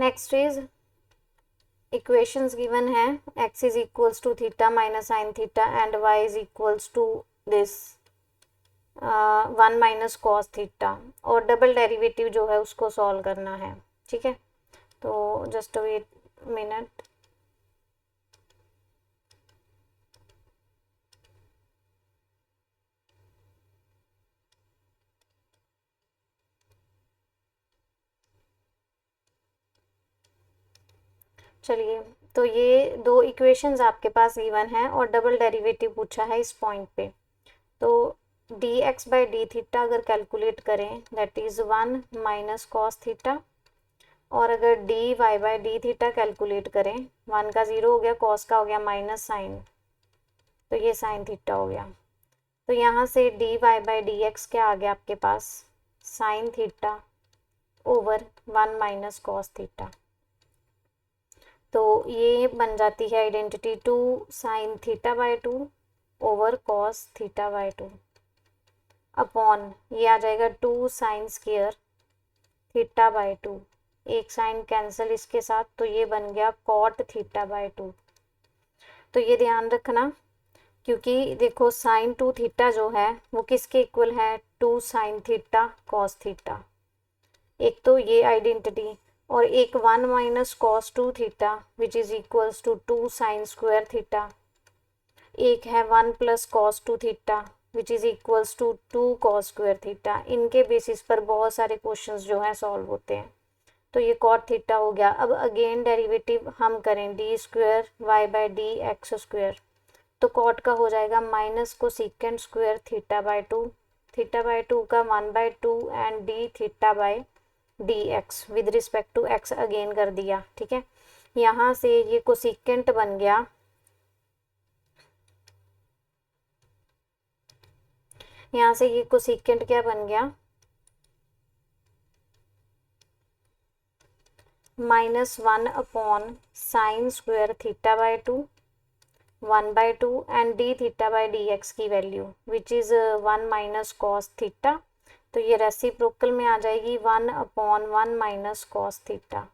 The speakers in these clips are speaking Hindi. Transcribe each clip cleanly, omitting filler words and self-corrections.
नेक्स्ट इज इक्वेशंस गिवन है, x is equals to theta minus sine theta and y is equals to this 1 minus cos theta, और डबल डेरिवेटिव जो है उसको सॉल्व करना है। ठीक है, तो जस्ट वेट मिनट। चलिए, तो ये दो इक्वेशंस आपके पास गिवन है और डबल डेरिवेटिव पूछा है इस पॉइंट पे। तो d x by d theta अगर कैलकुलेट करें that is 1 minus cos theta, और अगर d y by d theta calculate करें, 1 का 0 हो गया, कॉस का हो गया माइनस साइन, तो ये साइन थीटा हो गया। तो यहाँ से d y by d x क्या आ गया आपके पास, sine theta over 1 minus cos theta. तो ये बन जाती है identity 2 sine theta by 2 over cos theta by 2 upon ये आ जाएगा 2 साइन स्क्वायर थीटा बाई 2, एक साइन कैंसिल इसके साथ, तो ये बन गया कॉट थीटा बाई 2। तो ये ध्यान रखना, क्योंकि देखो साइन 2 थीटा जो है वो किसके इक्वल है, 2 साइन थीटा कॉस थीटा, एक तो ये आइडेंटिटी, और एक 1 minus cos 2 theta which is equals to 2 sine square theta, एक है 1 plus cos 2 theta which is equals to 2 cos square theta. इनके बेसिस पर बहुत सारे क्वेश्चंस जो हैं सॉल्व होते हैं। तो ये कॉट थीटा हो गया। अब अगेन डेरिवेटिव हम करें d square y by d x square, तो कॉट का हो जाएगा minus cosecant square theta by 2, theta by 2 का 1 by 2 and d theta by d x with respect to x again कर दिया। ठीक है, यहाँ से ये कोसिकेंट बन गया, यहाँ से ये कोसिकेंट क्या बन गया, -1 upon sine square theta by 2 1 by 2 and d theta by d x की value which is 1 minus cos theta, तो ये रेसिप्रोकल में आ जाएगी 1 अपॉन 1 माइनस कॉस थीटा।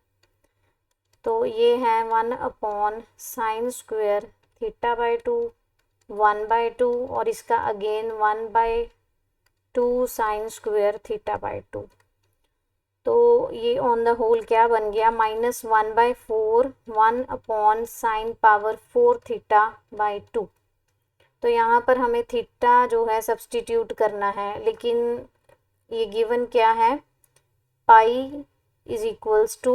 तो ये है 1 upon sine square theta by 2 1 by 2 और इसका again 1 by 2 sine square theta by 2। तो ये ऑन द होल क्या बन गया, -1 by 4 1 upon sine power 4 theta by 2। तो यहाँ पर हमें थीटा जो है सब्सटीट्यूट करना है, लेकिन ये गिवन क्या है, पाई इज इक्वल्स टू,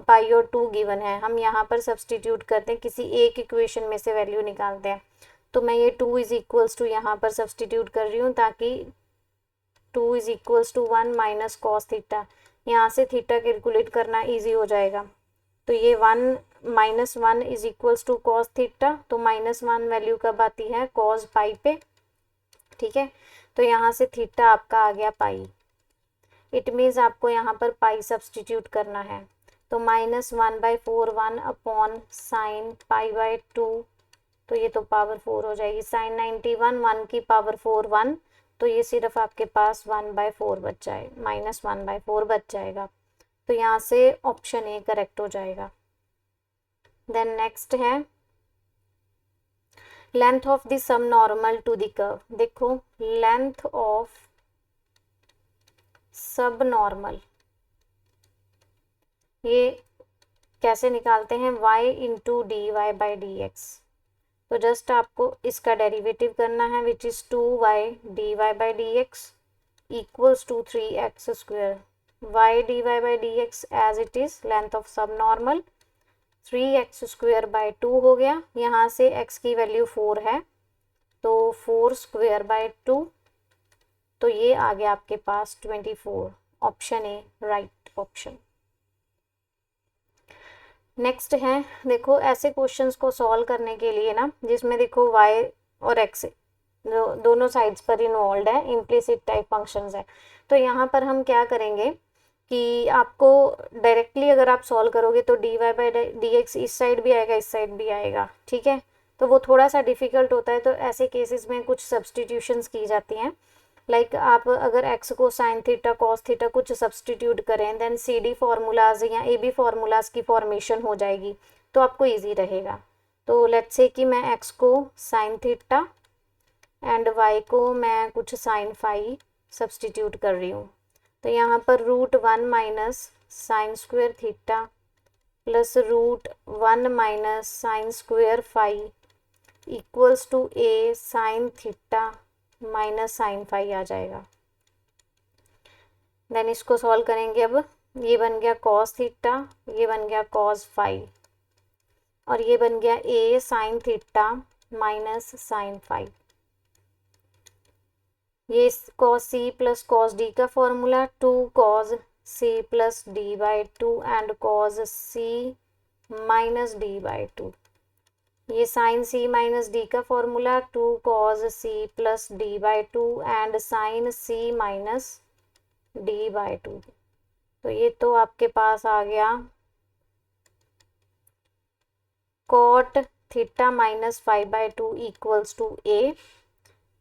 पाई और 2 गिवन है, हम यहाँ पर सब्सटीट्यूट करते हैं, किसी एक इक्वेशन में से वैल्यू निकालते हैं। तो मैं ये 2 इज इक्वल्स टू यहाँ पर सब्सटीट्यूट कर रही हूँ ताकि 2 is equals to 1 minus cos theta, यहाँ से थीटा कैलकुलेट करना इजी हो जाएगा। तो ये 1 -1 is equals to cos theta, तो -1 वैल्यू कब आती है, कॉस पाई पे। ठीक है, तो यहाँ से थीटा आपका आ गया पाई, इट मीन्स आपको यहाँ पर पाई सब्सटीट्यूट करना है। तो -1 by 4 1 upon sine pi by 2, तो ये तो पावर 4 हो जाएगी, साइन 91 1 की पावर 4 1, तो ये सिर्फ आपके पास 1 बाई 4 बच जाए, -1 बाई 4 बच जाएगा। तो यहाँ से ऑप्शन ए करेक्ट हो जाएगा। देन नेक्स्ट है length of the sub normal to the curve. देखो लेंथ ऑफ सब नॉर्मल ये कैसे निकालते हैं, y into d y by d x. तो जस्ट आपको इसका डेरिवेटिव करना है which is 2y d y by d x equals to 3x square, y d y by d x as it is length of sub normal 3x square by 2 हो गया, यहाँ से x की वैल्यू 4 है, तो 4 स्क्वायर बाई 2, तो ये आ गया आपके पास 24, option A right option. Next है, देखो ऐसे क्वेश्चंस को सॉल्व करने के लिए ना, जिसमें देखो y और x दोनों साइड्स पर इन्वॉल्व है, इम्प्लिसिट टाइप फंक्शंस है, तो यहाँ पर हम क्या करेंगे कि आपको डायरेक्टली अगर आप सॉल्व करोगे तो d y by d x इस साइड भी आएगा, इस साइड भी आएगा। ठीक है, तो वो थोड़ा सा डिफिकल्ट होता है, तो ऐसे केसेस में कुछ सब्सटीट्यूशंस की जाती हैं। लाइक आप अगर x को साइन थीटा कॉस थीटा कुछ सब्सटीट्यूट करें देन सी डी फार्मूलाज या ए बी फार्मूलाज की फॉर्मेशन हो जाएगी, तो आपको ईजी रहेगा। तो लेट्स से कि मैं x को साइन थीटा एंड y को मैं कुछ साइन फाई सब्सटीट्यूट कर रही हूँ। तो यहाँ पर √1 minus sine square theta plus √1 minus sine square phi equals to a sine theta minus sine phi आ जाएगा। देन इसको सॉल्व करेंगे। अब ये बन गया कॉस थीटा, ये बन गया कॉस फाई और ये बन गया a sine theta minus sine phi. ये cos c plus cos d का formula 2 cos c plus d by 2 and cos c minus d by 2। ये साइन सी माइनस डी का formula 2 cos c plus d by 2 and sine c minus d by 2। तो ये तो आपके पास आ गया cot theta minus 5/2 equals to a.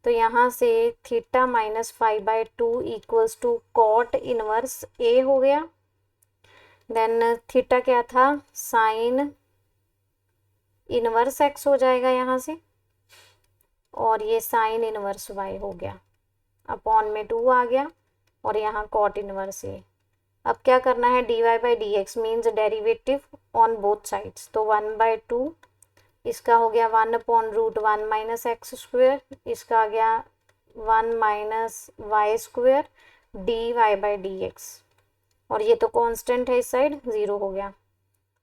तो यहाँ से theta minus 5/2 equals to cot inverse a हो गया। देन थीटा क्या था, साइन इनवर्स एक्स हो जाएगा यहाँ से, और ये साइन इनवर्स वाई हो गया, अपॉन में 2 आ गया और यहाँ कॉट इनवर्स ए। अब क्या करना है, dy by d x means derivative on both sides. तो 1/2 इसका हो गया 1/√1 माइनस एक्स स्क्वेयर, इसका आ गया 1 minus y square dy by d x, और ये तो कांस्टेंट है इस साइड 0 हो गया।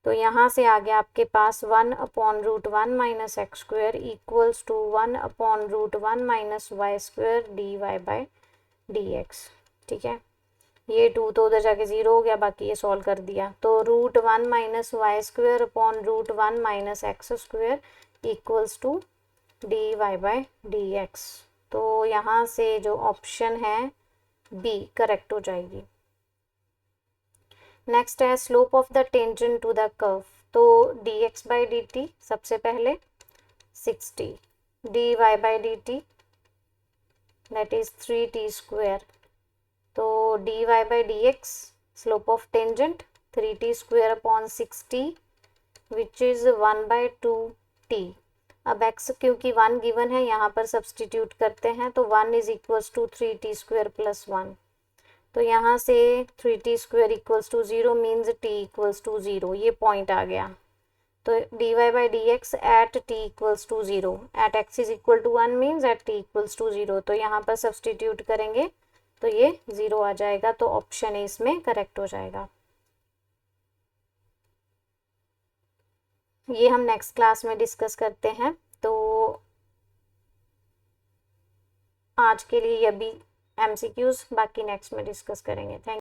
तो यहाँ से आ गया आपके पास 1/√1 minus x square equals to 1/√1 minus y square dy by d x. ठीक है, ये 2 तो उधर जाके 0 हो गया, बाकी ये सॉल्व कर दिया। तो √1 minus y square upon √1 minus x square equals to d y by d x. तो यहाँ से जो ऑप्शन है बी करेक्ट हो जाएगी। नेक्स्ट है slope of the tangent to the curve. तो dx बाई डी टी सबसे पहले 60, dy by d t that is 3t square. तो dy by d x slope of tangent 3t square upon 60 which is 1/2t। अब x क्योंकि 1 गिवन है यहाँ पर सब्सटीट्यूट करते हैं, तो 1 is equals to 3t square plus 1। तो यहाँ से 3t square equals to 0 means t equals to 0, ये पॉइंट आ गया। तो dy by d x at t equals to 0 at x is equal to 1 means at t equals to 0। तो यहाँ पर सब्सटीट्यूट करेंगे तो ये 0 आ जाएगा, तो ऑप्शन ए इसमें करेक्ट हो जाएगा। ये हम नेक्स्ट क्लास में डिस्कस करते हैं। तो आज के लिए ये भी MCQs, बाकी नेक्स्ट में डिस्कस करेंगे। थैंक